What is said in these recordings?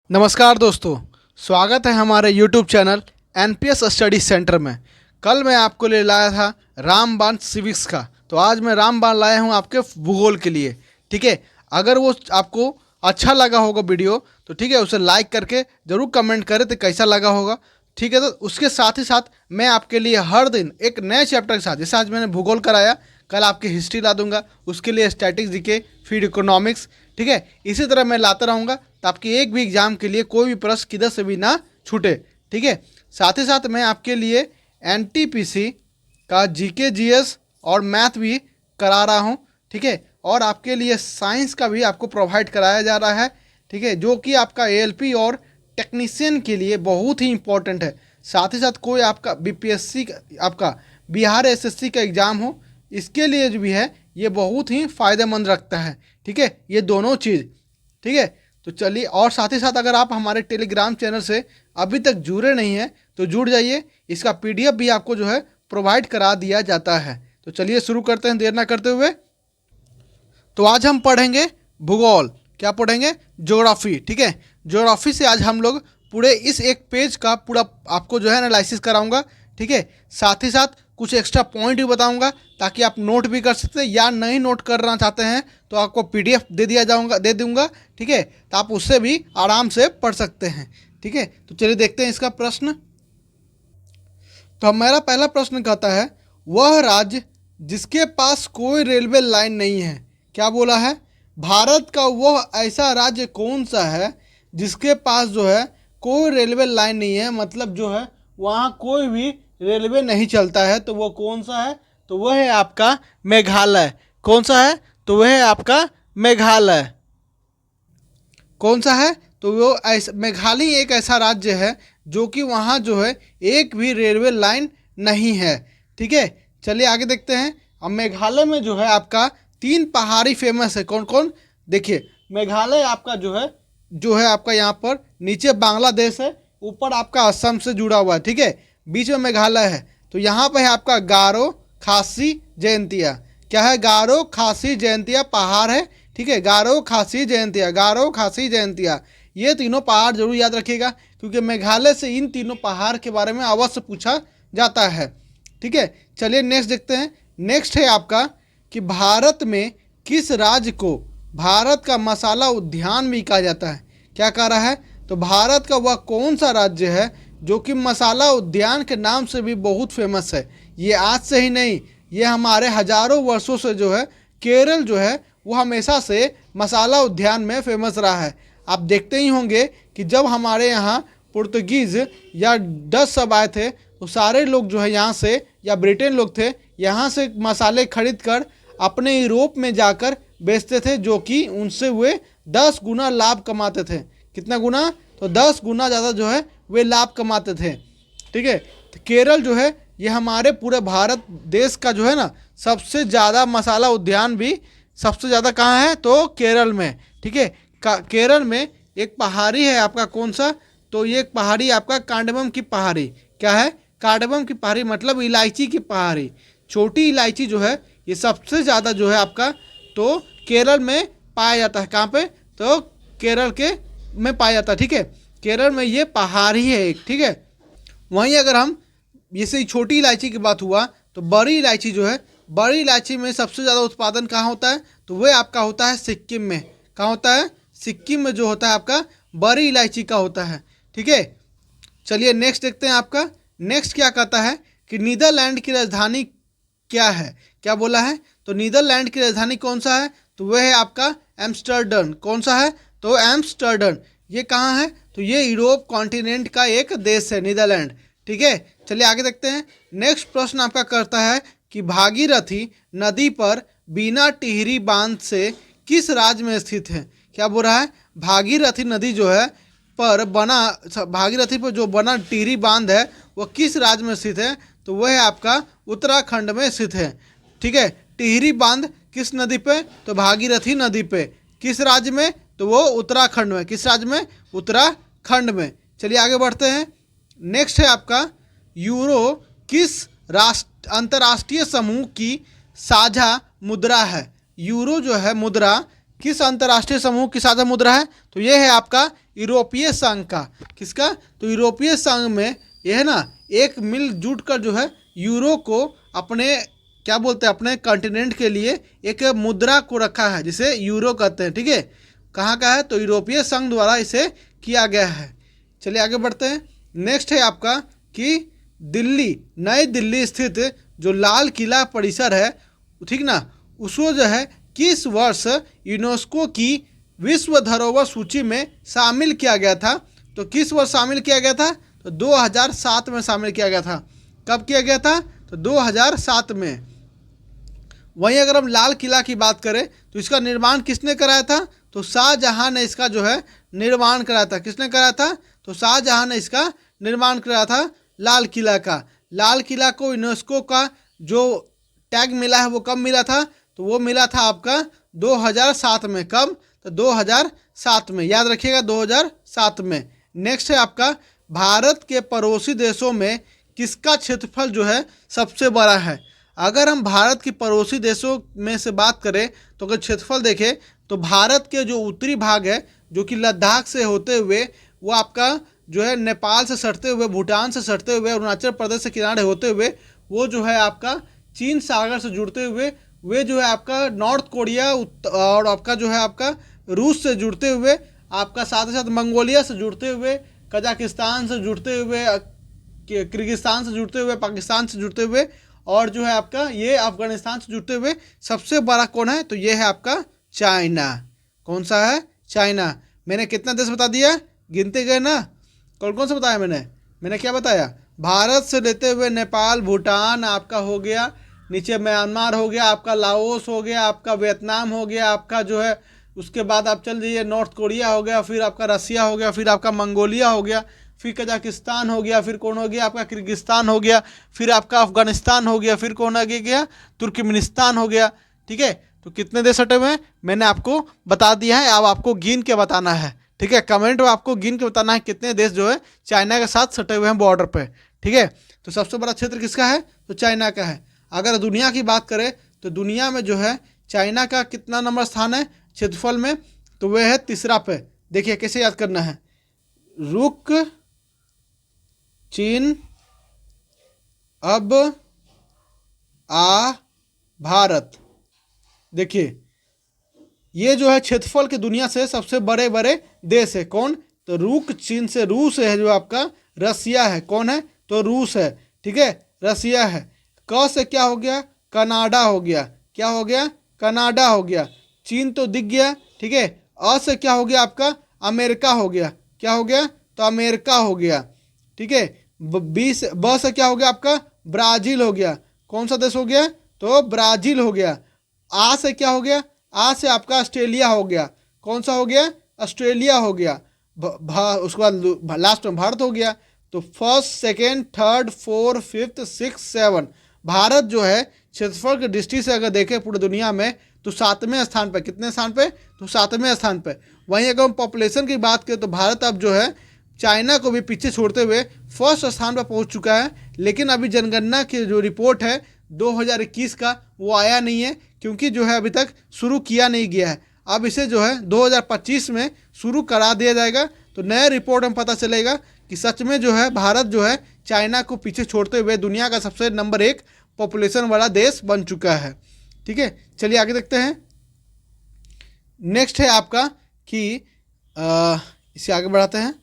नमस्कार दोस्तों, स्वागत है हमारे YouTube channel NPS study centre में। कल मैं आपको ले लाया था रामबाण सिविक्स का, तो आज मैं रामबाण लाया हूँ आपके भूगोल के लिए। ठीक है, अगर वो आपको अच्छा लगा होगा वीडियो तो ठीक है, उसे लाइक करके ज़रूर कमेंट करें तो कैसा लगा होगा। ठीक है, तो उसके साथ ही साथ मैं आपके लिए हर दिन एक नए चैप्टर के साथ, जैसे आज मैंने भूगोल कराया, कल आपकी हिस्ट्री ला दूंगा, उसके लिए स्टैटिक्स जीके, फिर इकोनॉमिक्स। ठीक है, इसी तरह मैं लाता रहूँगा तो आपकी एक भी एग्जाम के लिए कोई भी प्रश्न किधर से भी ना छूटे। ठीक है, साथ ही साथ मैं आपके लिए एनटीपीसी का जीके जीएस और मैथ भी करा रहा हूँ। ठीक है, और आपके लिए साइंस का भी आपको प्रोवाइड कराया जा रहा है। ठीक है, जो कि आपका एएलपी और टेक्नीशियन के लिए बहुत ही इंपॉर्टेंट है। साथ ही साथ कोई आपका बीपीएससी आपका बिहार एसएससी का एग्ज़ाम हो, इसके लिए जो भी है ये बहुत ही फ़ायदेमंद रखता है। ठीक है, ये दोनों चीज़। ठीक है, तो चलिए, और साथ ही साथ अगर आप हमारे टेलीग्राम चैनल से अभी तक जुड़े नहीं हैं तो जुड़ जाइए, इसका पीडीएफ भी आपको जो है प्रोवाइड करा दिया जाता है। तो चलिए शुरू करते हैं देर ना करते हुए। तो आज हम पढ़ेंगे भूगोल। क्या पढ़ेंगे? ज्योग्राफी। ठीक है, ज्योग्राफी से आज हम लोग पूरे इस एक पेज का पूरा आपको जो है एनालिसिस कराऊंगा। ठीक है, साथ ही साथ कुछ एक्स्ट्रा पॉइंट भी बताऊंगा ताकि आप नोट भी कर सकते हैं, या नहीं नोट करना चाहते हैं तो आपको पीडीएफ दे दूंगा। ठीक है, तो आप उससे भी आराम से पढ़ सकते हैं। ठीक है, तो चलिए देखते हैं इसका प्रश्न। तो हमारा पहला प्रश्न कहता है, वह राज्य जिसके पास कोई रेलवे लाइन नहीं है। क्या बोला है? भारत का वह ऐसा राज्य कौन सा है जिसके पास जो है कोई रेलवे लाइन नहीं है, मतलब जो है वहाँ कोई भी रेलवे नहीं चलता है। तो वो कौन सा है? तो वह है आपका मेघालय। कौन सा है? तो वह है आपका मेघालय। कौन सा है? तो वो ऐसा मेघालय एक ऐसा राज्य है जो कि वहाँ जो है एक भी रेलवे लाइन नहीं है। ठीक है, चलिए आगे देखते हैं। अब मेघालय में जो है आपका 3 पहाड़ी फेमस है। कौन कौन? देखिए, मेघालय आपका जो है आपका यहाँ पर नीचे बांग्लादेश है, ऊपर आपका असम से जुड़ा हुआ है। ठीक है, बीच में मेघालय है। तो यहाँ पर है आपका गारो, खासी, जयंतिया। क्या है? गारो, खासी, जयंतिया पहाड़ है। ठीक है, गारो, खासी, जयंतिया, गारो, खासी, जयंतिया, ये तीनों पहाड़ जरूर याद रखिएगा, क्योंकि मेघालय से इन तीनों पहाड़ के बारे में अवश्य पूछा जाता है। ठीक है, चलिए नेक्स्ट देखते हैं। नेक्स्ट है आपका कि भारत में किस राज्य को भारत का मसाला उद्यान भी कहा जाता है। क्या कह रहा है? तो भारत का वह कौन सा राज्य है जो कि मसाला उद्यान के नाम से भी बहुत फेमस है। ये आज से ही नहीं, ये हमारे हजारों वर्षों से जो है केरल जो है वो हमेशा से मसाला उद्यान में फेमस रहा है। आप देखते ही होंगे कि जब हमारे यहाँ पुर्तगीज़ या डच सब आए थे तो सारे लोग जो है यहाँ से, या ब्रिटेन लोग थे, यहाँ से मसाले खरीद कर अपने यूरोप में जाकर बेचते थे, जो कि उनसे वे 10 गुना लाभ कमाते थे। कितना गुना? तो 10 गुना ज़्यादा जो है वे लाभ कमाते थे। ठीक है, तो केरल जो है ये हमारे पूरे भारत देश का जो है ना सबसे ज़्यादा मसाला उद्यान भी सबसे ज़्यादा कहाँ है? तो केरल में। ठीक है, केरल में एक पहाड़ी है आपका, कौन सा? तो ये एक पहाड़ी आपका कार्डमम की पहाड़ी। क्या है? कार्डमम की पहाड़ी, मतलब इलायची की पहाड़ी। छोटी इलायची जो है ये सबसे ज़्यादा जो है आपका तो केरल में पाया जाता है। कहाँ पे? तो केरल के में पाया जाता है। ठीक है, केरल में ये पहाड़ी है एक। ठीक है, वहीं अगर हम जैसे छोटी इलायची की बात हुआ तो बड़ी इलायची जो है, बड़ी इलायची में सबसे ज़्यादा उत्पादन कहाँ होता है? तो वह आपका होता है सिक्किम में। कहाँ होता है? सिक्किम में जो होता है आपका बड़ी इलायची का होता है। ठीक है, चलिए नेक्स्ट देखते हैं आपका। नेक्स्ट क्या कहता है कि नीदरलैंड की राजधानी क्या है। क्या बोला है? तो नीदरलैंड की राजधानी कौन सा है? तो वह है आपका एम्स्टर्डम। कौन सा है? तो एम्स्टर्डम। ये कहाँ है? तो ये यूरोप कॉन्टिनेंट का एक देश है, नीदरलैंड। ठीक है, चलिए आगे देखते हैं। नेक्स्ट प्रश्न आपका करता है कि भागीरथी नदी पर बिना टिहरी बांध से किस राज्य में स्थित है। क्या बोल रहा है? भागीरथी नदी जो है पर बना, भागीरथी पर जो बना टिहरी बांध है वो किस राज्य में स्थित है? तो वह है आपका उत्तराखंड में स्थित है। ठीक है, टिहरी बांध किस नदी पे? तो भागीरथी नदी पे। किस राज्य में? तो वो उत्तराखंड में। किस राज्य में? उत्तराखंड में। चलिए आगे बढ़ते हैं। नेक्स्ट है आपका यूरो किस अंतर्राष्ट्रीय समूह की साझा मुद्रा है। यूरो जो है मुद्रा किस अंतर्राष्ट्रीय समूह की साझा मुद्रा है? तो ये है आपका यूरोपीय संघ का। किसका? तो यूरोपीय संघ में ये है ना, एक मिलजुट कर जो है यूरो को अपने क्या बोलते हैं, अपने कॉन्टिनेंट के लिए एक मुद्रा को रखा है जिसे यूरो कहते हैं। ठीक है, कहाँ का है? तो यूरोपीय संघ द्वारा इसे किया गया है। चलिए आगे बढ़ते हैं। नेक्स्ट है आपका कि दिल्ली, नई दिल्ली स्थित जो लाल किला परिसर है, ठीक ना, उसको जो है किस वर्ष यूनेस्को की विश्व धरोहर सूची में शामिल किया गया था? तो किस वर्ष शामिल किया गया था? तो 2007 में शामिल किया गया था। कब किया गया था? तो 2007 में। वहीं अगर हम लाल किला की बात करें तो इसका निर्माण किसने कराया था? तो शाहजहां ने इसका जो है निर्माण कराया था। किसने कराया था? तो शाहजहां ने इसका निर्माण कराया था लाल किला का। लाल किला को यूनेस्को का जो टैग मिला है वो कब मिला था? तो वो मिला था आपका 2007 में। कब? तो 2007 में, याद रखिएगा 2007 में। नेक्स्ट है आपका भारत के पड़ोसी देशों में किसका क्षेत्रफल जो है सबसे बड़ा है? अगर हम भारत के पड़ोसी देशों में से बात करें तो अगर क्षेत्रफल देखें तो भारत के जो उत्तरी भाग है जो कि लद्दाख से होते हुए वो आपका जो है नेपाल से सटते हुए, भूटान से सटते हुए, अरुणाचल प्रदेश से किनारे होते हुए वो जो है आपका चीन सागर से जुड़ते हुए, वे जो है आपका नॉर्थ कोरिया और आपका जो है आपका रूस से जुड़ते हुए, आपका साथ ही साथ मंगोलिया से जुड़ते हुए, कजाकिस्तान से जुड़ते हुए, किर्गिस्तान से जुड़ते हुए, पाकिस्तान से जुड़ते हुए और जो है आपका ये अफगानिस्तान से जुड़ते हुए सबसे बड़ा कौन है? तो ये है आपका चाइना। कौन सा है? चाइना। मैंने कितना देश बता दिया? गिनते गए ना? कौन कौन सा बताया मैंने क्या बताया? भारत से लेते हुए नेपाल, भूटान आपका हो गया, नीचे म्यांमार हो गया, आपका लाओस हो गया, आपका वियतनाम हो गया, आपका जो है उसके बाद आप चल जाइए नॉर्थ कोरिया हो गया, फिर आपका रसिया हो गया, फिर आपका मंगोलिया हो गया, फिर कजाकिस्तान हो गया, फिर कौन हो गया? आपका किर्गिस्तान हो गया, फिर आपका अफगानिस्तान हो गया, फिर कौन आगे गया? तुर्कमेनिस्तान हो गया। ठीक है, तो कितने देश हटे हुए हैं मैंने आपको बता दिया है। अब आपको गिन के बताना है। ठीक है, कमेंट में आपको गिन के बताना है कितने देश जो है चाइना के साथ सटे हुए हैं बॉर्डर पे। ठीक है, तो सबसे बड़ा क्षेत्र किसका है? तो चाइना का है। अगर दुनिया की बात करें तो दुनिया में जो है चाइना का कितना नंबर स्थान है क्षेत्रफल में? तो वह है तीसरा पे। देखिए कैसे याद करना है। रुक, चीन, अब, आ, भारत। देखिए ये जो है क्षेत्रफल के दुनिया से सबसे बड़े बड़े देश है। कौन? तो रुक, चीन से रूस है जो आपका रसिया है। कौन है? तो रूस है। ठीक है, रसिया है। क से क्या हो गया? कनाडा हो गया। क्या हो गया? कनाडा हो गया। चीन तो दिख गया। ठीक है, अ से क्या हो गया? आपका अमेरिका हो गया। क्या हो गया? तो अमेरिका हो गया। ठीक है, ब से क्या हो गया? आपका ब्राज़ील हो गया। कौन सा देश हो गया? तो ब्राज़ील हो गया। आ से क्या हो गया? आ से आपका ऑस्ट्रेलिया हो गया। कौन सा हो गया? ऑस्ट्रेलिया हो गया। उसके बाद लास्ट में भारत हो गया। तो first, second, third, fourth, fifth, six, seven, Bharat जो है क्षेत्रफल की दृष्टि से अगर देखें पूरी दुनिया में तो 7वें स्थान पर। कितने स्थान पे? तो 7वें स्थान पे। वहीं अगर हम पॉपुलेशन की बात करें तो भारत अब जो है चाइना को भी पीछे छोड़ते हुए फर्स्ट स्थान पर पहुंच चुका है। लेकिन अभी जनगणना की जो रिपोर्ट है 2021 का वो आया नहीं है, क्योंकि जो है अभी तक शुरू किया नहीं गया है। अब इसे जो है 2025 में शुरू करा दिया जाएगा। तो नए रिपोर्ट में पता चलेगा कि सच में जो है भारत जो है चाइना को पीछे छोड़ते हुए दुनिया का सबसे नंबर 1 पॉपुलेशन वाला देश बन चुका है। ठीक है, चलिए आगे देखते हैं। नेक्स्ट है आपका कि इसे आगे बढ़ाते हैं।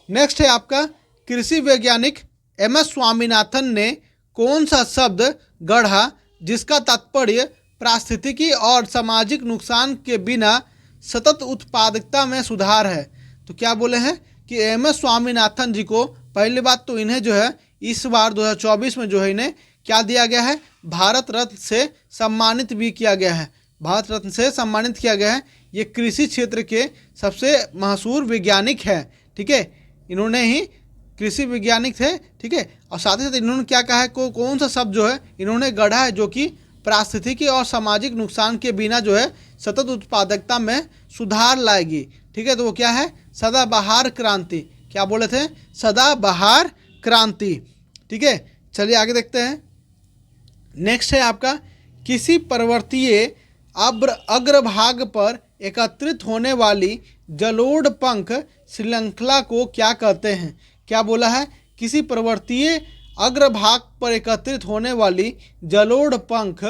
नेक्स्ट है आपका कृषि वैज्ञानिक MS स्वामीनाथन ने कौन सा शब्द गढ़ा जिसका तात्पर्य पारिस्थितिकी और सामाजिक नुकसान के बिना सतत उत्पादकता में सुधार है? तो क्या बोले हैं कि MS स्वामीनाथन जी को पहली बात तो इन्हें जो है इस बार 2024 में जो है इन्हें क्या दिया गया है? भारत रत्न से सम्मानित भी किया गया है। भारत रत्न से सम्मानित किया गया है। ये कृषि क्षेत्र के सबसे मशहूर वैज्ञानिक हैं। ठीक है, इन्होंने ही कृषि वैज्ञानिक थे। ठीक है, और साथ ही साथ इन्होंने क्या कहा है कौन सा शब्द जो है इन्होंने गढ़ा है जो कि पारिस्थितिकी और सामाजिक नुकसान के बिना जो है सतत उत्पादकता में सुधार लाएगी। ठीक है, तो वो क्या है? सदाबहार क्रांति। क्या बोले थे? सदाबहार क्रांति। ठीक है, चलिए आगे देखते हैं। नेक्स्ट है आपका किसी पर्वतीय अग्रभाग पर एकत्रित होने वाली जलोढ़ पंख श्रृंखला को क्या कहते हैं? क्या बोला है? किसी पर्वतीय अग्रभाग पर एकत्रित होने वाली जलोढ़ पंख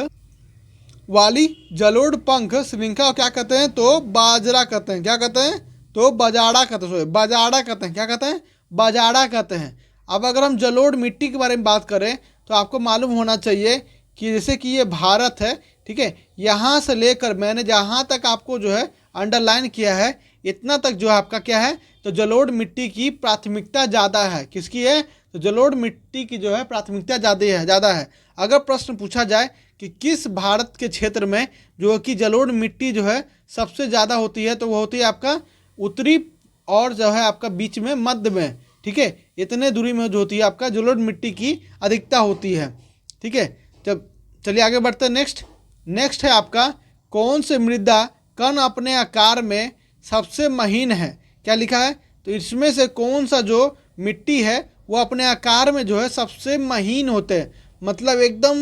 श्रृंखला को क्या कहते हैं? तो बाजरा कहते हैं। क्या कहते हैं? तो बाजाड़ा कहते हैं। बाजाड़ा कहते हैं। क्या कहते हैं? बाजाड़ा कहते हैं। अब अगर हम जलोढ़ मिट्टी के बारे में बात करें तो आपको मालूम होना चाहिए कि जैसे कि ये भारत है, ठीक है, यहाँ से लेकर मैंने जहाँ तक आपको जो है अंडरलाइन किया है इतना तक जो है आपका क्या है, तो जलोढ़ मिट्टी की प्राथमिकता ज़्यादा है। किसकी है? तो जलोढ़ मिट्टी की जो है प्राथमिकता ज़्यादा है। अगर प्रश्न पूछा जाए कि किस भारत के क्षेत्र में जो कि जलोढ़ मिट्टी जो है सबसे ज़्यादा होती है, तो वो होती है आपका उत्तरी और जो है आपका बीच में मध्य में, ठीक है, इतने दूरी में जो होती है आपका जलोढ़ मिट्टी की अधिकता होती है, ठीक है। जब चलिए आगे बढ़ते हैं। नेक्स्ट है आपका कौन से मृदा कण अपने आकार में सबसे महीन है? क्या लिखा है? तो इसमें से कौन सा जो मिट्टी है वो अपने आकार में जो है सबसे महीन होते हैं, मतलब एकदम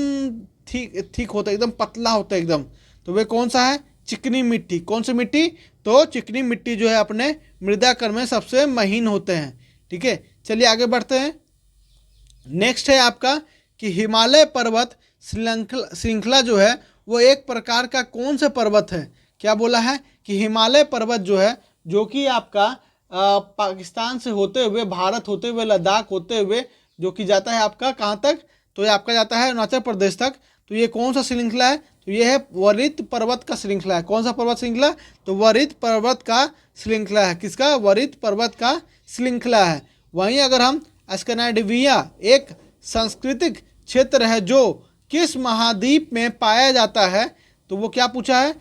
ठीक होता है, एकदम पतला होता है एकदम, तो वे कौन सा है? चिकनी मिट्टी। कौन सी मिट्टी? तो चिकनी मिट्टी जो है अपने मृदा कण में सबसे महीन होते हैं, ठीक है। चलिए आगे बढ़ते हैं। नेक्स्ट है आपका कि हिमालय पर्वत श्रृंखला जो है वो एक प्रकार का कौन सा पर्वत है? क्या बोला है? कि हिमालय पर्वत जो है जो कि आपका पाकिस्तान से होते हुए, भारत होते हुए, लद्दाख होते हुए जो कि जाता है आपका कहाँ तक? तो ये आपका जाता है अरुणाचल प्रदेश तक। तो ये कौन सा श्रृंखला है? तो ये है वरित पर्वत का श्रृंखला है। कौन सा पर्वत श्रृंखला? तो वरित पर्वत का श्रृंखला है। किसका? वरित पर्वत का श्रृंखला है। वहीं अगर हम स्कैंडिनेविया एक सांस्कृतिक क्षेत्र है जो किस महाद्वीप में पाया जाता है? तो वो क्या पूछा है?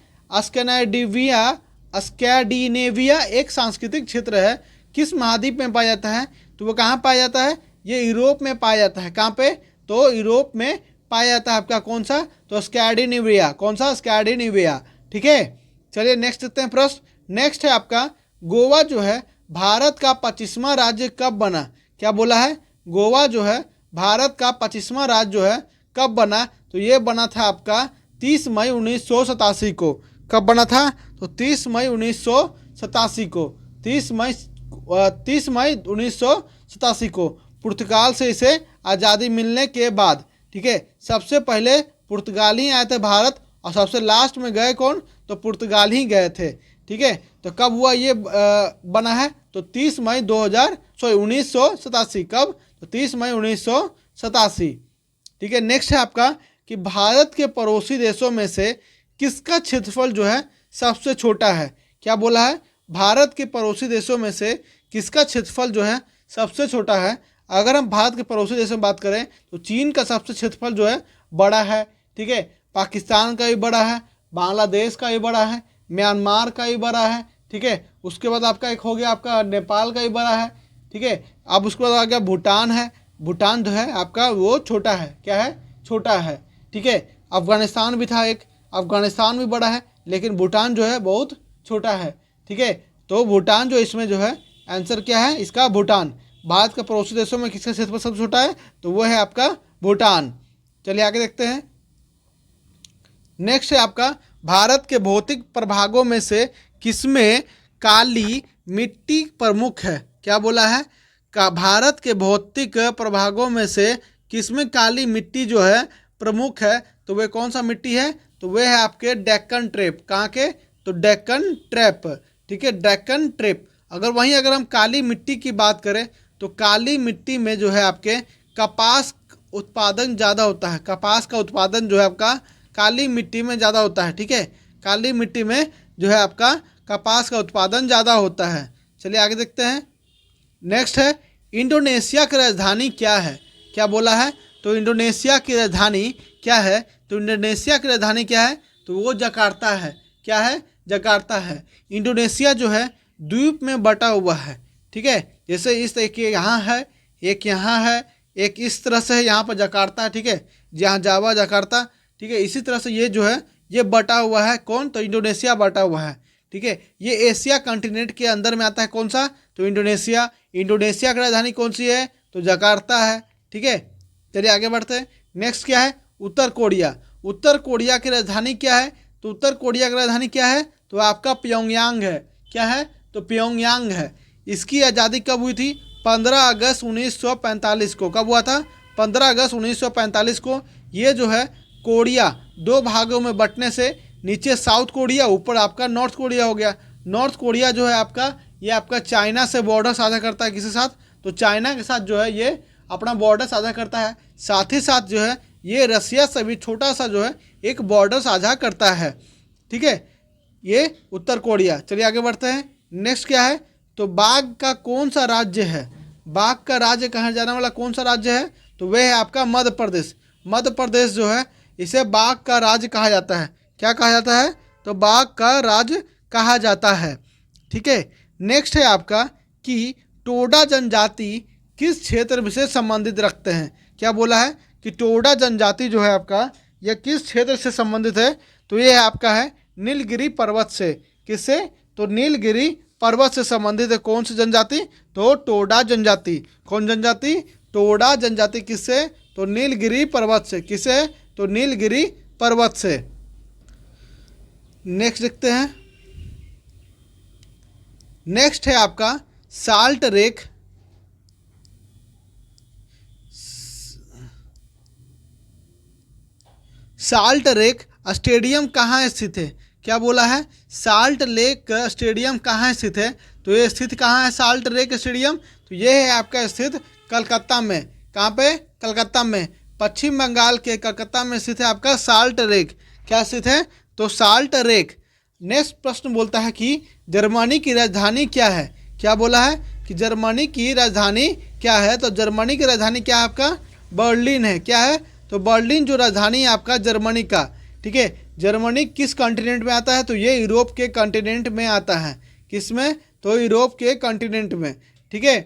स्कैंडिनेविया एक सांस्कृतिक क्षेत्र है, किस महाद्वीप में पाया जाता है? तो वो कहाँ पाया जाता है? ये यूरोप में पाया जाता है। कहाँ पे? तो यूरोप में पाया जाता है आपका कौन सा? तो स्कैंडिनेविया। कौन सा? स्कैंडिनेविया, ठीक है। चलिए नेक्स्ट देखते हैं प्रश्न। नेक्स्ट है आपका गोवा जो है भारत का 25वां राज्य कब बना? क्या बोला है? गोवा जो है भारत का 25वां राज्य जो है कब बना? तो ये बना था आपका 30 मई 1987 को। कब बना था? तो 30 मई 1987 को। 30 मई 1987 को पुर्तगाल से इसे आज़ादी मिलने के बाद, ठीक है। सबसे पहले पुर्तगाली आए थे भारत और सबसे लास्ट में गए कौन? तो पुर्तगाल ही गए थे, ठीक है। तो कब हुआ ये बना है? तो 30 मई 1987। कब? तो 30 मई 1987, ठीक है। नेक्स्ट है आपका कि भारत के पड़ोसी देशों में से किसका क्षेत्रफल जो है सबसे छोटा है? क्या बोला है? भारत के पड़ोसी देशों में से किसका क्षेत्रफल जो है सबसे छोटा है? अगर हम भारत के पड़ोसी देशों में बात करें तो चीन का सबसे क्षेत्रफल जो है बड़ा है, ठीक है। पाकिस्तान का भी बड़ा है, बांग्लादेश का भी बड़ा है, म्यांमार का भी बड़ा है, ठीक है। उसके बाद आपका एक हो गया आपका नेपाल का भी बड़ा है, ठीक है। अब उसके बाद आ गया भूटान है। भूटान जो है आपका वो छोटा है। क्या है? छोटा है, ठीक है। अफगानिस्तान भी था एक, अफगानिस्तान भी बड़ा है, लेकिन भूटान जो है बहुत छोटा है, ठीक है। तो भूटान जो इसमें जो है आंसर क्या है इसका? भूटान। भारत के पड़ोसी देशों में किसका क्षेत्रफल सबसे छोटा है? तो वो है आपका भूटान। चलिए आगे देखते हैं। नेक्स्ट है आपका भारत के भौतिक प्रभागों में से किसमें काली मिट्टी प्रमुख है? क्या बोला है? का भारत के भौतिक प्रभागों में से किसमें काली मिट्टी जो है प्रमुख है? तो वे कौन सा मिट्टी है? तो वे है आपके डेक्कन ट्रेप। कहाँ के? तो डेक्कन ट्रैप, ठीक है, डेक्कन ट्रेप। अगर हम काली मिट्टी की बात करें तो काली मिट्टी में जो है आपके कपास उत्पादन ज़्यादा होता है। कपास का उत्पादन जो है आपका काली मिट्टी में ज़्यादा होता है, ठीक है। काली मिट्टी में जो है आपका कपास का उत्पादन ज़्यादा होता है। चलिए आगे देखते हैं। नेक्स्ट है इंडोनेशिया की राजधानी क्या है? क्या बोला है? तो इंडोनेशिया की राजधानी क्या है? तो इंडोनेशिया की राजधानी क्या है? तो वो जकार्ता है। क्या है? जकार्ता है। इंडोनेशिया जो है द्वीप में बटा हुआ है, ठीक है। जैसे इस एक यहाँ है, एक यहाँ है, एक इस तरह से है, यहाँ पर जकार्ता है, ठीक है, जहाँ जावा जकार्ता, ठीक है। इसी तरह से ये जो है ये बटा हुआ है। कौन? तो इंडोनेशिया बटा हुआ है, ठीक है। ये एशिया कॉन्टिनेंट के अंदर में आता है। कौन सा? तो इंडोनेशिया। इंडोनेशिया की राजधानी कौन सी है? तो जकार्ता है, ठीक है। चलिए आगे बढ़ते हैं। नेक्स्ट क्या है? उत्तर कोरिया। उत्तर कोरिया की राजधानी क्या है? तो उत्तर कोरिया की राजधानी क्या है? तो आपका प्योंगयांग है। क्या है? तो प्योंगयांग है। इसकी आज़ादी कब हुई थी? 15 अगस्त 1945 को। कब हुआ था? 15 अगस्त 1945 को। ये जो है कोरिया दो भागों में बंटने से नीचे साउथ कोरिया, ऊपर आपका नॉर्थ कोरिया हो गया। नॉर्थ कोरिया जो है आपका, ये आपका चाइना से बॉर्डर साझा करता है। किसके साथ? तो चाइना के साथ जो है ये अपना बॉर्डर साझा करता है। साथ ही साथ जो है ये रसिया से भी छोटा सा जो है एक बॉर्डर साझा करता है। ठीक है, ये उत्तर कोरिया। चलिए आगे बढ़ते हैं। नेक्स्ट क्या है? तो बाघ का कौन सा राज्य है? बाघ का राज्य कहा जाने वाला कौन सा राज्य है? तो वह है आपका मध्य प्रदेश। मध्य प्रदेश जो है इसे बाघ का राज्य कहा जाता है। क्या कहा जाता है? तो बाघ का राज्य कहा जाता है। ठीक है, नेक्स्ट है आपका कि टोडा जनजाति किस क्षेत्र से संबंधित रखते हैं? क्या बोला है कि टोडा जनजाति जो है आपका यह किस क्षेत्र से संबंधित है? तो ये आपका है नीलगिरी पर्वत से। किससे? तो नीलगिरी पर्वत से संबंधित है। कौन सी जनजाति? तो टोडा जनजाति। कौन जनजाति? टोडा जनजाति। किससे? तो नीलगिरी पर्वत से। किससे? तो नीलगिरी पर्वत से। नेक्स्ट देखते हैं। नेक्स्ट है आपका salt lake. Salt lake stadium कहाँ स्थित है? क्या बोला है? साल्ट लेक स्टेडियम कहाँ स्थित है? तो ये स्थित कहाँ है साल्ट लेक स्टेडियम? तो ये है आपका स्थित कलकत्ता में। कहाँ पे? कलकत्ता में। पश्चिम बंगाल के कलकत्ता में स्थित है आपका साल्ट लेक। क्या स्थित है? तो साल्ट लेक। नेक्स्ट प्रश्न बोलता है कि जर्मनी की राजधानी क्या है? क्या बोला है कि जर्मनी की राजधानी क्या है? तो जर्मनी की राजधानी क्या है आपका? बर्लिन है। क्या है? तो बर्लिन जो राजधानी है आपका जर्मनी का। ठीक है, जर्मनी किस कॉन्टिनेंट में आता है? तो ये यूरोप के कॉन्टिनेंट में आता है। किस में? तो यूरोप के कॉन्टिनेंट में। ठीक है,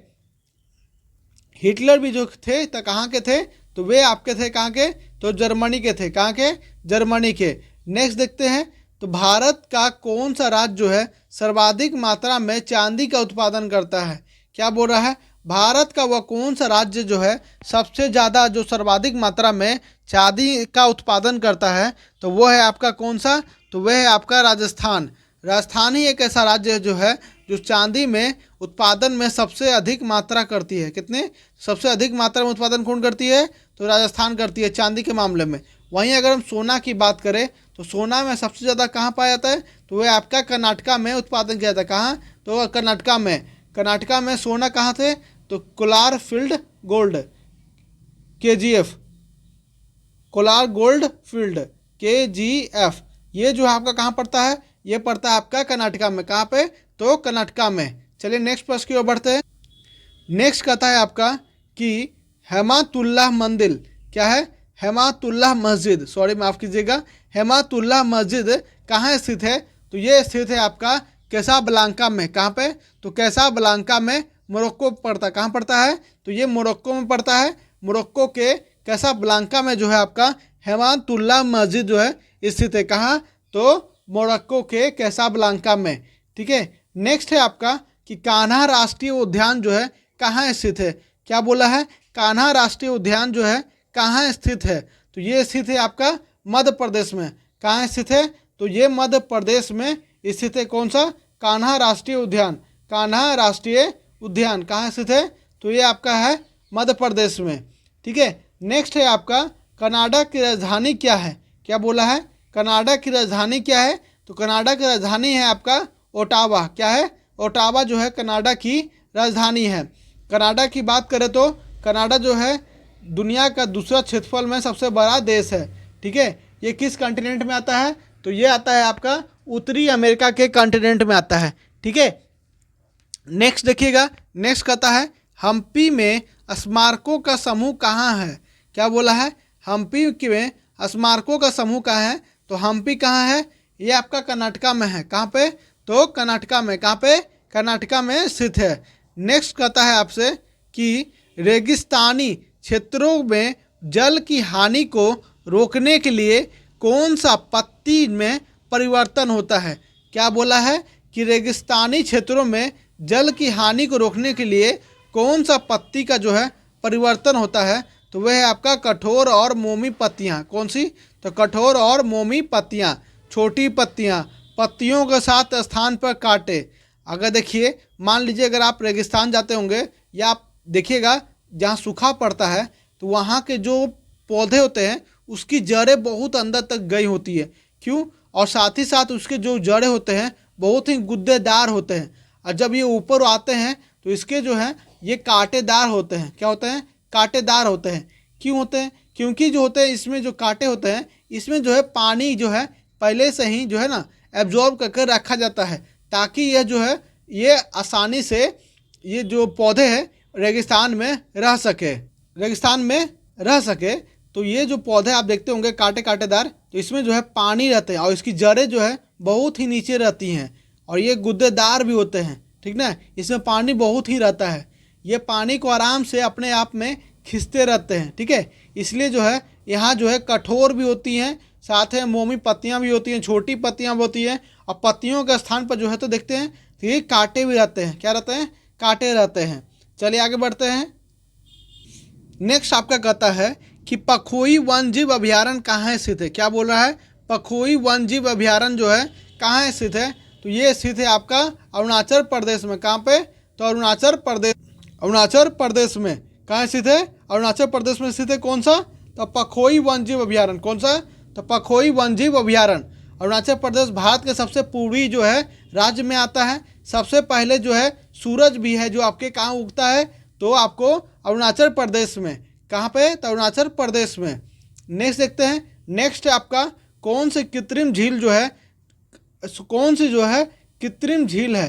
हिटलर भी जो थे तो कहाँ के थे? तो वे आपके थे कहाँ के? तो जर्मनी के थे। कहाँ के? जर्मनी के। नेक्स्ट देखते हैं। तो भारत का कौन सा राज्य जो है सर्वाधिक मात्रा में चांदी का उत्पादन करता है? क्या बोल रहा है? भारत का वह कौन सा राज्य जो है सबसे ज़्यादा जो सर्वाधिक मात्रा में चांदी का उत्पादन करता है? तो वो है आपका कौन सा? तो वह है आपका राजस्थान। राजस्थान ही एक ऐसा राज्य है जो है जो चांदी में उत्पादन में सबसे अधिक मात्रा करती है। कितने? सबसे अधिक मात्रा में उत्पादन कौन करती है? तो राजस्थान करती है चांदी के मामले में। वहीं अगर हम सोना की बात करें तो सोना में सबसे ज़्यादा कहाँ पाया जाता है? तो वह आपका कर्नाटका में उत्पादन किया जाता है। कहाँ? तो कर्नाटका में। कर्नाटका में सोना कहाँ थे? तो Kolar field gold KGF, Kolar gold field KGF, ये जो आपका कहाँ पड़ता है? ये पड़ता है आपका कर्नाटका में। कहाँ पे? तो कर्नाटका में। चलिए नेक्स्ट प्रश्न की ओर बढ़ते हैं। नेक्स्ट कहता है आपका कि हेमातुल्लाह मंदिर। क्या है? हेमातुल्लाह मस्जिद, सॉरी माफ़ कीजिएगा, हेमातुल्लाह मस्जिद कहाँ स्थित है? तो ये स्थित है आपका कैसाब्लांका में। कहाँ पे? तो कैसाब्लांका में, मोरक्को पड़ता है। कहाँ पड़ता है? तो ये मोरक्को में पड़ता है। मोरक्को के कैसाब्लांका में जो है आपका हेमातुल्लाह मस्जिद जो है स्थित है। कहाँ? तो मोरक्को के कैसाब्लांका में। ठीक है, नेक्स्ट है आपका कि कान्हा राष्ट्रीय उद्यान जो है कहाँ स्थित है? क्या बोला है? कान्हा राष्ट्रीय उद्यान जो है कहाँ स्थित है? तो ये स्थित है आपका मध्य प्रदेश में। कहाँ स्थित है? तो ये मध्य प्रदेश में स्थित है। कौन सा? कान्हा राष्ट्रीय उद्यान। कान्हा राष्ट्रीय उद्यान कहाँ स्थित है? तो ये आपका है मध्य प्रदेश में। ठीक है, नेक्स्ट है आपका कनाडा की राजधानी क्या है? क्या बोला है? कनाडा की राजधानी क्या है? तो कनाडा की राजधानी है आपका ओटावा। क्या है? ओटावा जो है कनाडा की राजधानी है। कनाडा की बात करें तो कनाडा जो है दुनिया का दूसरा क्षेत्रफल में सबसे बड़ा देश है। ठीक है, ये किस कॉन्टिनेंट में आता है? तो ये आता है आपका उत्तरी अमेरिका के कॉन्टिनेंट में आता है। ठीक है, नेक्स्ट देखिएगा। नेक्स्ट कहता है हम्पी में स्मारकों का समूह कहाँ है? क्या बोला है? हम्पी में स्मारकों का समूह कहाँ है? तो हम्पी कहाँ है? ये आपका कर्नाटका में है। कहाँ पे? तो कर्नाटका में। कहाँ पे? कर्नाटका में स्थित है। नेक्स्ट कहता है आपसे कि रेगिस्तानी क्षेत्रों में जल की हानि को रोकने के लिए कौन सा पत्ती में परिवर्तन होता है? क्या बोला है कि रेगिस्तानी क्षेत्रों में जल की हानि को रोकने के लिए कौन सा पत्ती का जो है परिवर्तन होता है? तो वह है आपका कठोर और मोमी पत्तियाँ। कौन सी? तो कठोर और मोमी पत्तियाँ, छोटी पत्तियाँ, पत्तियों के साथ स्थान पर काटे। अगर देखिए, मान लीजिए अगर आप रेगिस्तान जाते होंगे या आप देखिएगा जहाँ सूखा पड़ता है तो वहाँ के जो पौधे होते हैं उसकी जड़ें बहुत अंदर तक गई होती है। क्यों? और साथ ही साथ उसके जो जड़ें होते हैं बहुत ही गुद्देदार होते हैं, और जब ये ऊपर आते हैं तो इसके जो है ये कांटेदार होते हैं। क्या होते हैं? कांटेदार होते हैं। क्यों होते हैं? क्योंकि जो होते हैं इसमें जो कांटे होते हैं इसमें जो है पानी जो है पहले से ही जो है ना एब्जॉर्ब करके रखा जाता है, ताकि यह जो है ये आसानी से ये जो पौधे हैं रेगिस्तान में रह सके। तो ये जो पौधे आप देखते होंगे कांटे कांटेदार, तो इसमें जो है पानी रहते हैं और इसकी जड़ें जो है बहुत ही नीचे रहती हैं और ये गुद्देदार भी होते हैं। ठीक ना? इसमें पानी बहुत ही रहता है, ये पानी को आराम से अपने आप में खींचते रहते हैं। ठीक है, इसलिए जो है यहाँ जो है कठोर भी होती हैं, साथ में मोमी पत्तियाँ भी होती हैं, छोटी पत्तियाँ भी होती हैं, और पत्तियों के स्थान पर जो है तो देखते हैं तो ये कांटे भी रहते हैं। क्या रहते हैं? कांटे रहते हैं। चलिए आगे बढ़ते हैं। नेक्स्ट आपका कहता है कि पखोई वन्यजीव अभयारण्य कहाँ स्थित है। क्या बोल रहा है? पखोई वन्यजीव अभयारण्य जो है कहाँ स्थित है? तो ये स्थित है आपका अरुणाचल प्रदेश में। कहाँ पे? तो अरुणाचल प्रदेश में। कहाँ स्थित है? अरुणाचल प्रदेश में स्थित है। कौन सा? तो पखोई वन्यजीव अभयारण्य। कौन सा? तो पखोई वन्यजीव अभयारण्य। अरुणाचल प्रदेश भारत के सबसे पूर्वी जो है राज्य में आता है। सबसे पहले जो है सूरज भी है जो आपके कहाँ उगता है? तो आपको अरुणाचल प्रदेश में। कहाँ पे? तो अरुणाचल प्रदेश में। नेक्स्ट देखते हैं। नेक्स्ट आपका कौन सी कृत्रिम झील जो है, कौन सी जो है कृत्रिम झील है?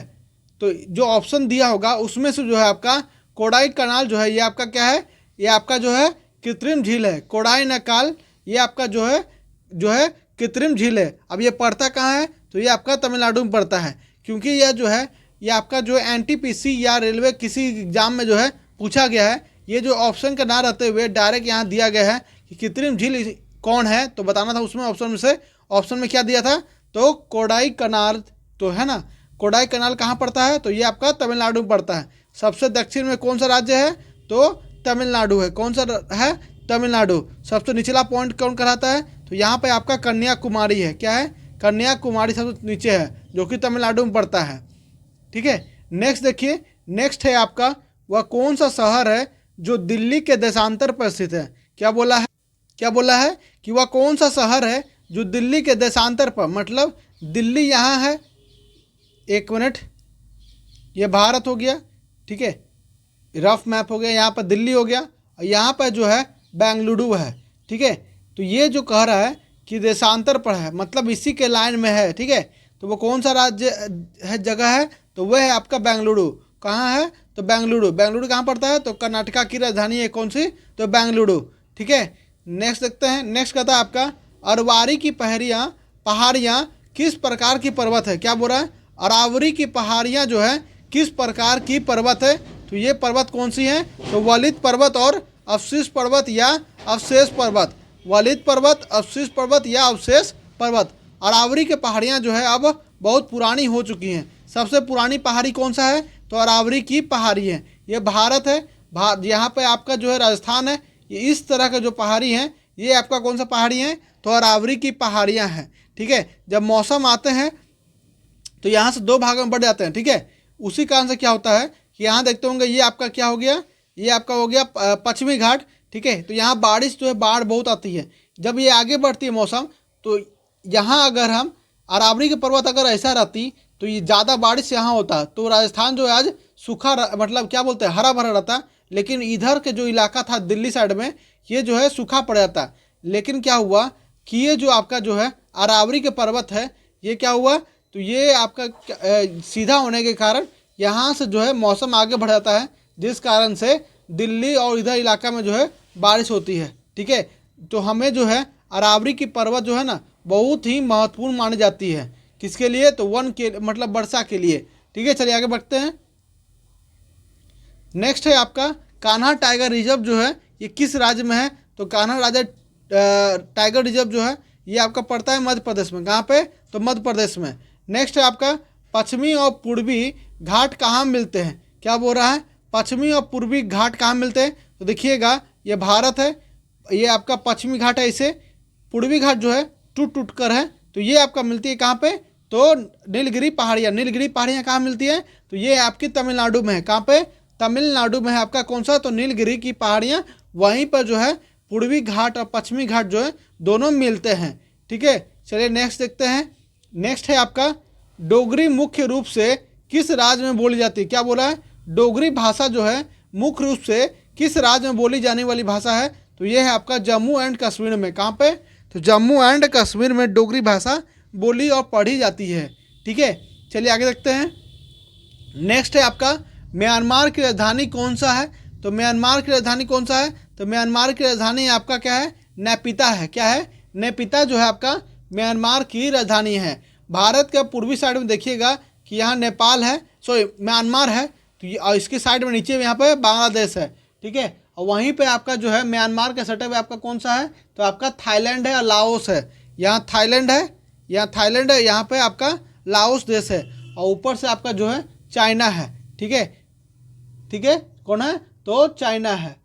तो जो ऑप्शन दिया होगा उसमें से जो है आपका कोडाई कनाल जो है ये आपका क्या है? ये आपका जो है कृत्रिम झील है। कोडाई नकाल ये आपका जो है कृत्रिम झील है। अब ये पड़ता कहाँ है? तो ये आपका तमिलनाडु में पड़ता है, क्योंकि यह जो है ये आपका जो एनटीपीसी या रेलवे किसी एग्जाम में जो है पूछा गया है। ये जो ऑप्शन का ना रहते हुए डायरेक्ट यहाँ दिया गया है कि कृत्रिम झील कौन है, तो बताना था उसमें ऑप्शन में क्या दिया था? तो कोडाई कनाल। तो है ना, कोडाई कनाल कहाँ पड़ता है? तो ये आपका तमिलनाडु में पड़ता है। सबसे दक्षिण में कौन सा राज्य है? तो तमिलनाडु है। कौन सा है? तमिलनाडु। सबसे निचला पॉइंट कौन कहलाता है? तो यहाँ पे आपका कन्याकुमारी है। क्या है? कन्याकुमारी सबसे नीचे है, जो कि तमिलनाडु में पड़ता है। ठीक है, नेक्स्ट देखिए। नेक्स्ट है आपका वह कौन सा शहर है जो दिल्ली के देशांतर पर स्थित है। क्या बोला है कि वह कौन सा शहर है जो दिल्ली के देशांतर पर, मतलब दिल्ली यहाँ है, एक मिनट, ये भारत हो गया। ठीक है, रफ मैप हो गया, यहाँ पर दिल्ली हो गया, और यहाँ पर जो है बेंगलुरु है। ठीक है, तो ये जो कह रहा है कि देशांतर पर है, मतलब इसी के लाइन में है। ठीक है, तो वो कौन सा राज्य है, जगह है? तो वह है आपका बेंगलुरु। कहाँ है? तो बेंगलुरु कहाँ पड़ता है? तो कर्नाटका की राजधानी है। कौन सी? तो बेंगलुरु। ठीक है, नेक्स्ट देखते हैं। नेक्स्ट कहता है आपका अरवारी की पहाड़ियाँ किस प्रकार की पर्वत है। क्या बोल रहा है? अरावरी की पहाड़ियाँ जो है किस प्रकार की पर्वत है? तो ये पर्वत कौन सी है? तो वलित पर्वत और अवशिष्ट पर्वत या अवशेष पर्वत। वलित पर्वत, अवशिष्ट पर्वत या अवशेष पर्वत। अरावरी की पहाड़ियाँ जो है अब बहुत पुरानी हो चुकी हैं। सबसे पुरानी पहाड़ी कौन सा है? तो अरावरी की पहाड़ी है। ये भारत है। यहाँ पे आपका जो है राजस्थान है। ये इस तरह के जो पहाड़ी हैं ये आपका कौन सा पहाड़ी है? तो अरावरी की पहाड़ियाँ हैं। ठीक है, जब मौसम आते हैं तो यहाँ से दो भागों में बढ़ जाते हैं। ठीक है, उसी कारण से क्या होता है कि यहाँ देखते होंगे ये आपका क्या हो गया? ये आपका हो गया पश्चिमी घाट। ठीक है, तो यहाँ बारिश जो है बाढ़ बहुत आती है। जब ये आगे बढ़ती है मौसम, तो यहाँ अगर हम अरावली के पर्वत अगर ऐसा रहती तो ये ज़्यादा बारिश यहाँ होता, तो राजस्थान जो है आज सूखा मतलब क्या बोलते हैं, हरा भरा रहता। लेकिन इधर के जो इलाका था दिल्ली साइड में, ये जो है सूखा पड़ जाता। लेकिन क्या हुआ कि ये जो आपका जो है अरावली के पर्वत है, ये क्या हुआ, तो ये आपका सीधा होने के कारण यहाँ से जो है मौसम आगे बढ़ जाता है, जिस कारण से दिल्ली और इधर इलाका में जो है बारिश होती है। ठीक है, तो हमें जो है अरावली की पर्वत जो है ना बहुत ही महत्वपूर्ण मानी जाती है। किसके लिए? तो वन के मतलब वर्षा के लिए। ठीक है, चलिए आगे बढ़ते हैं। नेक्स्ट है आपका कान्हा टाइगर रिजर्व जो है ये किस राज्य में है? तो कान्हा राजा टाइगर रिजर्व जो है ये आपका पड़ता है मध्य प्रदेश में। कहाँ पे? तो मध्य प्रदेश में। नेक्स्ट है आपका पश्चिमी और पूर्वी घाट कहाँ मिलते हैं। क्या बोल रहा है? पश्चिमी और पूर्वी घाट कहाँ मिलते हैं? तो देखिएगा ये भारत है, ये आपका पश्चिमी घाट है, इसे पूर्वी घाट जो है टूट टूट कर है, तो ये आपका मिलती है कहाँ पे? तो नीलगिरी पहाड़ियाँ कहाँ मिलती है? तो ये आपकी तमिलनाडु में है। कहाँ पे? तमिलनाडु में है आपका कौन सा? तो नीलगिरी की पहाड़ियाँ। वहीं पर जो है पूर्वी घाट और पश्चिमी घाट जो है दोनों मिलते हैं। ठीक है, चलिए नेक्स्ट देखते हैं। नेक्स्ट है आपका डोगरी मुख्य रूप से किस राज्य में बोली जाती है? क्या बोला है? डोगरी भाषा जो है मुख्य रूप से किस राज्य में बोली जाने वाली भाषा है? तो ये है आपका जम्मू एंड कश्मीर में। कहाँ पे? तो जम्मू एंड कश्मीर में डोगरी भाषा बोली और पढ़ी जाती है। ठीक है, चलिए आगे देखते हैं। नेक्स्ट है आपका म्यांमार की राजधानी कौन सा है? तो म्यांमार की राजधानी कौन सा है? तो म्यांमार की राजधानी आपका क्या है? नेपिता है। क्या है? नेपिता जो है आपका म्यांमार की राजधानी है। भारत के पूर्वी साइड में देखिएगा कि यहाँ नेपाल है, सॉरी म्यांमार है, तो और इसके साइड में नीचे यहाँ पे बांग्लादेश है। ठीक है, और वहीं पे आपका जो है म्यांमार का सटक आपका कौन सा है? तो आपका थाईलैंड है और लाओस है। यहाँ थाईलैंड है, यहाँ पे आपका लाओस देश है, और ऊपर से आपका जो है चाइना है। ठीक है, कौन है? तो चाइना है।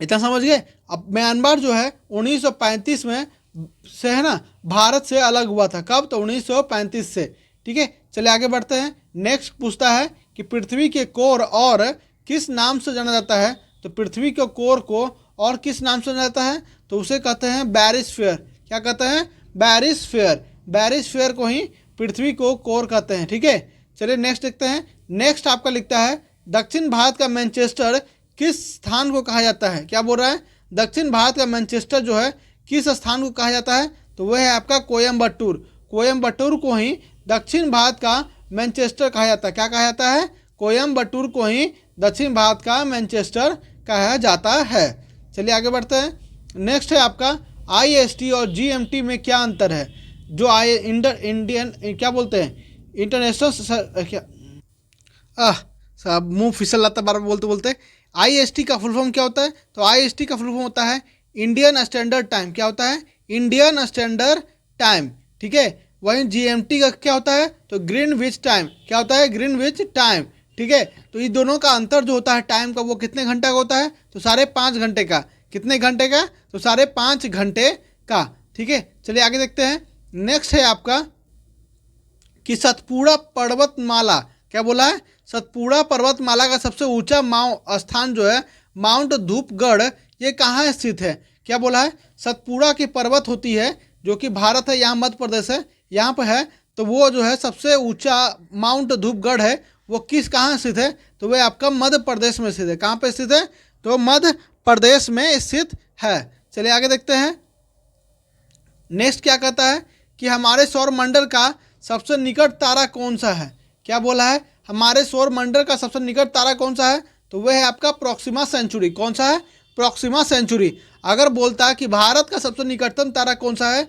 इतना समझ गए? अब म्यांमार जो है 1935 में से है ना भारत से अलग हुआ था। कब? तो 1935 से। ठीक है, चलिए आगे बढ़ते हैं। नेक्स्ट पूछता है कि पृथ्वी के कोर और किस नाम से जाना जाता है? तो पृथ्वी के कोर को और किस नाम से जाना जाता है? तो उसे कहते हैं बैरिस्फीयर। क्या कहते हैं? बैरिस्फीयर। बैरिस्फीयर को ही पृथ्वी को कोर कहते हैं। ठीक है, चलिए नेक्स्ट देखते हैं। नेक्स्ट आपका लिखता है दक्षिण भारत का मैनचेस्टर किस स्थान को कहा जाता है? क्या बोल रहा है? दक्षिण भारत का मैनचेस्टर जो है किस स्थान को कहा जाता है? तो वह है आपका कोयम्बटूर। कोयम्बटूर को ही दक्षिण भारत का मैनचेस्टर कहा जाता है। क्या कहा जाता है? कोयम्बटूर को ही दक्षिण भारत का मैनचेस्टर कहा जाता है। चलिए आगे बढ़ते हैं। नेक्स्ट है आपका IST और GMT में क्या अंतर है? जो इंडियन क्या बोलते हैं, इंटरनेशनल क्या साहब मुंह फिसल जाता बार बोलते बोलते। IST का फुल फॉर्म क्या होता है? तो IST का फुल फॉर्म होता है इंडियन स्टैंडर्ड टाइम। क्या होता है? Indian standard time. ठीक है, वहीं GMT का क्या होता है? तो ग्रीनविच टाइम। क्या होता है? Greenwich time. ठीक है, तो इन दोनों का अंतर जो होता है टाइम का, वो कितने घंटे का होता है? तो 5.5 घंटे का। कितने घंटे का? तो 5.5 घंटे का। ठीक है, चलिए आगे देखते हैं। नेक्स्ट है आपका कि सतपुड़ा पर्वतमाला। क्या बोला है? सतपुड़ा पर्वतमाला का सबसे ऊंचा स्थान जो है माउंट धूपगढ़, ये कहाँ स्थित है? क्या बोला है? सतपुड़ा की पर्वत होती है जो कि भारत है, यहाँ मध्य प्रदेश है, यहाँ पर है। तो वो जो है सबसे ऊंचा माउंट धूपगढ़ है, वो कहाँ स्थित है? तो वह आपका मध्य प्रदेश में स्थित है। कहाँ पे स्थित है? तो मध्य प्रदेश में स्थित है। चलिए आगे देखते हैं। नेक्स्ट क्या कहता है कि हमारे सौर मंडल का सबसे निकट तारा कौन सा है? क्या बोला है? हमारे सौर मंडल का सबसे निकट तारा कौन सा है? तो वह है आपका प्रॉक्सिमा सेंचुरी। कौन सा है? Proxima Centauri. अगर बोलता है कि भारत का सबसे निकटतम तारा कौन सा है,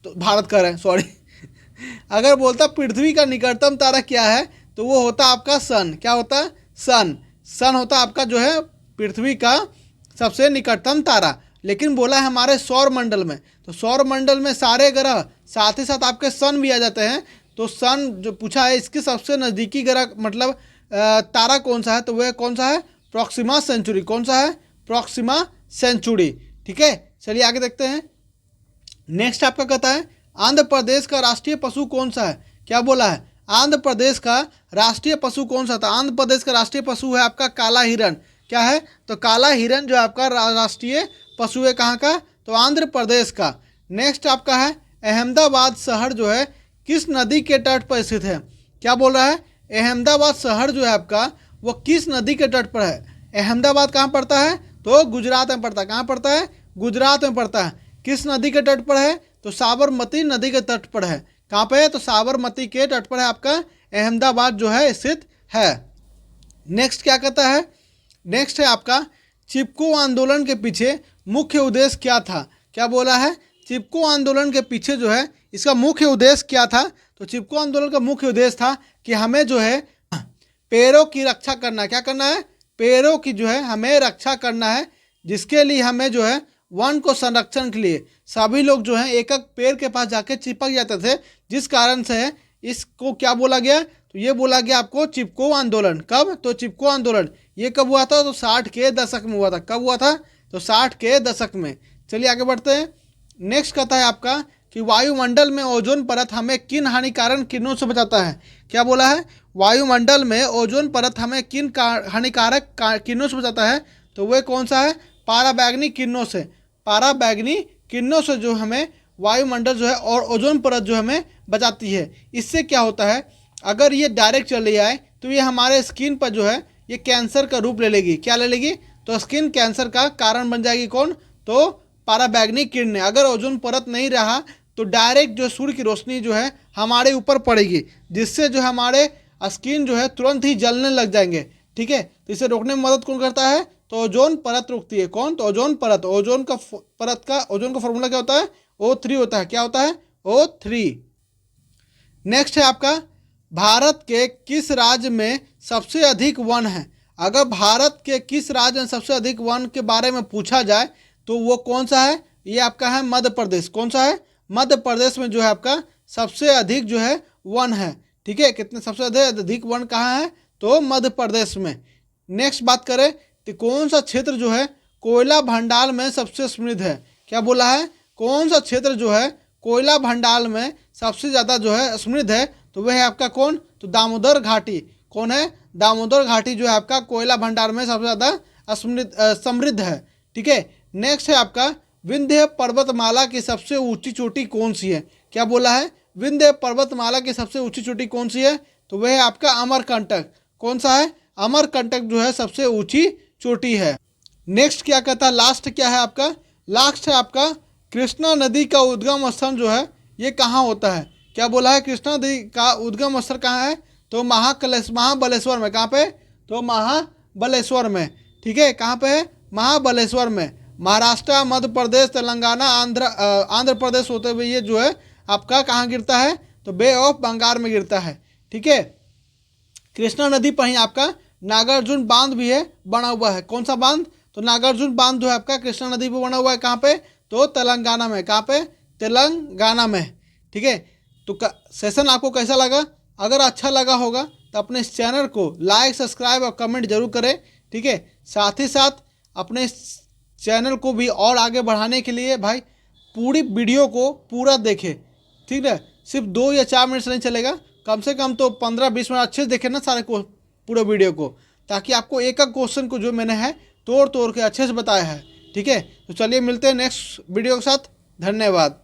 तो भारत का है, सॉरी अगर बोलता पृथ्वी का निकटतम तारा क्या है, तो वो होता आपका सन। क्या होता है? सन होता आपका जो है पृथ्वी का सबसे निकटतम तारा। लेकिन बोला है हमारे सौर मंडल में, तो सौर मंडल में सारे ग्रह साथ ही साथ आपके सन भी आ जाते हैं। तो सन जो पूछा है इसके सबसे नज़दीकी ग्रह मतलब तारा कौन सा है, तो वह कौन सा है? Proxima Centauri. कौन सा है? Proxima Centauri. ठीक है, चलिए आगे देखते हैं। नेक्स्ट आपका कहता है आंध्र प्रदेश का राष्ट्रीय पशु कौन सा है? क्या बोला है? आंध्र प्रदेश का राष्ट्रीय पशु कौन सा था? आंध्र प्रदेश का राष्ट्रीय पशु है आपका काला हिरण। क्या है? तो काला हिरण जो आपका राष्ट्रीय पशु है कहाँ का? तो आंध्र प्रदेश का। नेक्स्ट आपका है अहमदाबाद शहर जो है किस नदी के तट पर स्थित है? क्या बोल रहा है? अहमदाबाद शहर जो है आपका वो किस नदी के तट पर है? अहमदाबाद कहाँ पड़ता है? तो गुजरात में पड़ता है। कहाँ पड़ता है? गुजरात में पड़ता है। किस नदी के तट पर है? तो साबरमती नदी के तट पर है। कहाँ पे है? तो साबरमती के तट पर है आपका अहमदाबाद जो है स्थित है। नेक्स्ट क्या कहता है? नेक्स्ट है आपका चिपको आंदोलन के पीछे मुख्य उद्देश्य क्या था? क्या बोला है? चिपको आंदोलन के पीछे जो है इसका मुख्य उद्देश्य क्या था? तो चिपको आंदोलन का मुख्य उद्देश्य था कि हमें जो है पेड़ों की रक्षा करना है। क्या करना है? पेड़ों की जो है हमें रक्षा करना है, जिसके लिए हमें जो है वन को संरक्षण के लिए सभी लोग जो है एक एक पेड़ के पास जाके चिपक जाते थे, जिस कारण से इसको क्या बोला गया? तो ये बोला गया आपको चिपको आंदोलन। कब? तो चिपको आंदोलन ये कब हुआ था? तो 60 के दशक में हुआ था। कब हुआ था? तो 60 के दशक में। चलिए आगे बढ़ते हैं। नेक्स्ट कहता है आपका कि वायुमंडल में ओजोन परत हमें किन हानिकारक किरणों से बचाता है। क्या बोला है? वायुमंडल में ओजोन परत हमें किन हानिकारक किरणों से बचाता है? तो वह कौन सा है? पाराबैंगनी किरणों से। पाराबैंगनी किरणों से जो हमें वायुमंडल जो है और ओजोन परत जो हमें बचाती है। इससे क्या होता है, अगर ये डायरेक्ट चली आए तो ये हमारे स्किन पर जो है ये कैंसर का रूप ले लेगी। क्या ले लेगी? तो स्किन कैंसर का कारण बन जाएगी। कौन? तो पाराबैंगनी किरणें। अगर ओजोन परत नहीं रहा तो डायरेक्ट जो सूर्य की रोशनी जो है हमारे ऊपर पड़ेगी, जिससे जो हमारे स्किन जो है तुरंत ही जलने लग जाएंगे। ठीक है, तो इसे रोकने में मदद कौन करता है? तो ओजोन परत रोकती है। कौन? तो ओजोन परत। ओजोन का फॉर्मूला क्या होता है? O3 होता है। क्या होता है? O3। नेक्स्ट है आपका, भारत के किस राज्य में सबसे अधिक वन है? अगर भारत के किस राज्य में सबसे अधिक वन के बारे में पूछा जाए तो वो कौन सा है? ये आपका है मध्य प्रदेश। कौन सा है? मध्य प्रदेश में जो है आपका सबसे अधिक जो है वन है। ठीक है, कितने सबसे अधिक वन कहाँ है? तो मध्य प्रदेश में। नेक्स्ट बात करें तो कौन सा क्षेत्र जो है कोयला भंडार में सबसे समृद्ध है? क्या बोला है? कौन सा क्षेत्र जो है कोयला भंडार में सबसे ज़्यादा जो है समृद्ध है? तो वह है आपका कौन? तो दामोदर घाटी। कौन है? दामोदर घाटी जो है आपका कोयला भंडार में सबसे ज़्यादा समृद्ध है। ठीक है, नेक्स्ट है आपका, विंध्य पर्वतमाला की सबसे ऊंची चोटी कौन सी है? क्या बोला है? विंध्य पर्वतमाला की सबसे ऊंची चोटी कौन सी है? तो वह है आपका अमरकंटक। कौन सा है? अमरकंटक जो है सबसे ऊंची चोटी है। नेक्स्ट क्या कहता है? लास्ट क्या है आपका? लास्ट है आपका, कृष्णा नदी का उद्गम स्थल जो है ये कहाँ होता है? क्या बोला है? कृष्णा नदी का उद्गम स्थल कहाँ है? तो महाबलेश्वर में। कहाँ पे? तो महाबलेश्वर में। ठीक है, कहाँ पे है? महाबलेश्वर में। महाराष्ट्र, मध्य प्रदेश, तेलंगाना, आंध्र प्रदेश होते हुए ये जो है आपका कहाँ गिरता है? तो बे ऑफ बंगाल में गिरता है। ठीक है, कृष्णा नदी पर ही आपका नागार्जुन बांध भी है बना हुआ है। कौन सा बांध? तो नागार्जुन बांध जो है आपका कृष्णा नदी पर बना हुआ है। कहाँ पे? तो तेलंगाना में। कहाँ पे? तेलंगाना में। ठीक है, तो सेशन आपको कैसा लगा? अगर अच्छा लगा होगा तो अपने इस चैनल को लाइक, सब्सक्राइब और कमेंट जरूर करें। ठीक है, साथ ही साथ अपने इस चैनल को भी और आगे बढ़ाने के लिए भाई पूरी वीडियो को पूरा देखें। ठीक है, सिर्फ 2 या 4 मिनट से नहीं चलेगा, कम से कम तो 15-20 मिनट अच्छे से देखें ना सारे को, पूरे वीडियो को, ताकि आपको एक एक क्वेश्चन को जो मैंने है तोड़ तोड़ के अच्छे से बताया है। ठीक है, तो चलिए मिलते हैं नेक्स्ट वीडियो के साथ। धन्यवाद।